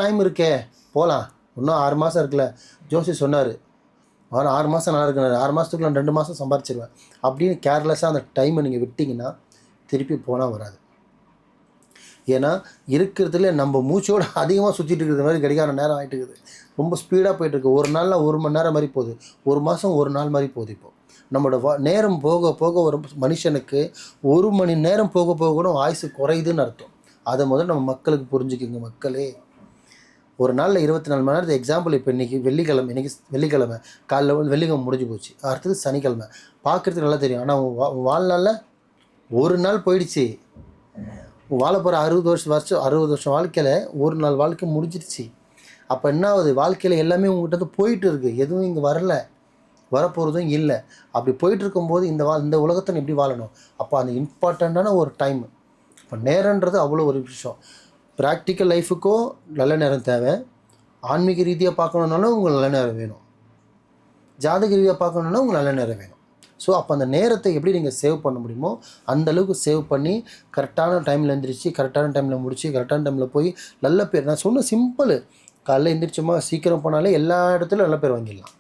Time இருக்கே போகலாம், இன்னும் 6 மாதம் இருக்குல்ல. ஜோசி சொன்னார், ஆனால் 6 மாதம் நல்லா இருக்குனாரு, 6 மாதத்துக்குள்ள நான் 2 மாதம் சம்பாரிச்சிருவேன் அப்படின்னு கேர்லெஸ்ஸாக அந்த டைமை நீங்கள் விட்டிங்கன்னா திருப்பி போனால் வராது. ஏன்னா இருக்கிறதுல நம்ம மூச்சோடு அதிகமாக சுற்றிட்டு இருக்கிற மாதிரி கடிகார நேரம் ஆகிட்டு இருக்குது. ரொம்ப ஸ்பீடாக போயிட்டுருக்கு. ஒரு நாளில் 1 மணி நேரம் மாதிரி போகுது, ஒரு மாதம் 1 நாள் மாதிரி போகுது. இப்போது நம்மளோட நேரம் போக போக ஒரு மனுஷனுக்கு 1 மணி நேரம் போக போக கூட ஆயுசு குறையுதுன்னு அர்த்தம். அதை முதல்ல நம்ம மக்களுக்கு புரிஞ்சுக்கிங்க. மக்களே, ஒரு நாளில் 24 மணி நேரத்து எக்ஸாம்பிள். இப்போ இன்றைக்கி வெள்ளிக்கிழமை, இன்றைக்கி வெள்ளிக்கிழமை காலைல வெள்ளிக்கிழமை முடிஞ்சு போச்சு, அடுத்தது சனிக்கிழமை. பார்க்குறதுக்கு நல்லா தெரியும், ஆனால் வாழ்நாளில் ஒரு நாள் போயிடுச்சு. வாழ போகிற 60 வருஷம் வாழ்க்கையில் ஒரு நாள் வாழ்க்கை முடிஞ்சிடுச்சு. அப்போ என்ன ஆகுது, வாழ்க்கையில் எல்லாமே உங்கள்கிட்ட போயிட்டு இருக்குது, எதுவும் இங்கே வரல, வரப்போகிறதும் இல்லை. அப்படி போயிட்டு இருக்கும்போது இந்த உலகத்தை எப்படி வாழணும்? அப்போ அந்த இம்பார்ட்டண்ட்டான ஒரு டைம், இப்போ நேரன்றது அவ்வளோ ஒரு விஷயம். ப்ராக்டிக்கல் லைஃபுக்கோ நல்ல நேரம் தேவை, ஆன்மீக ரீதியாக பார்க்கணுன்னாலும் உங்களுக்கு நல்ல நேரம் வேணும், ஜாதக ரீதியாக பார்க்கணுன்னா உங்களுக்கு நல்ல நேரம் வேணும். ஸோ அப்போ அந்த நேரத்தை எப்படி நீங்கள் சேவ் பண்ண முடியுமோ அந்தளவுக்கு சேவ் பண்ணி கரெக்டான டைமில் எழுந்திரிச்சு, கரெக்டான டைமில் முடித்து, கரெக்டான டைமில் போய் நல்ல பேர். நான் சொன்ன சிம்பிள், காலைல எழுந்திரிச்சோமா சீக்கிரம் போனாலே எல்லா இடத்துலையும் நல்ல பேர் வாங்கிடலாம்.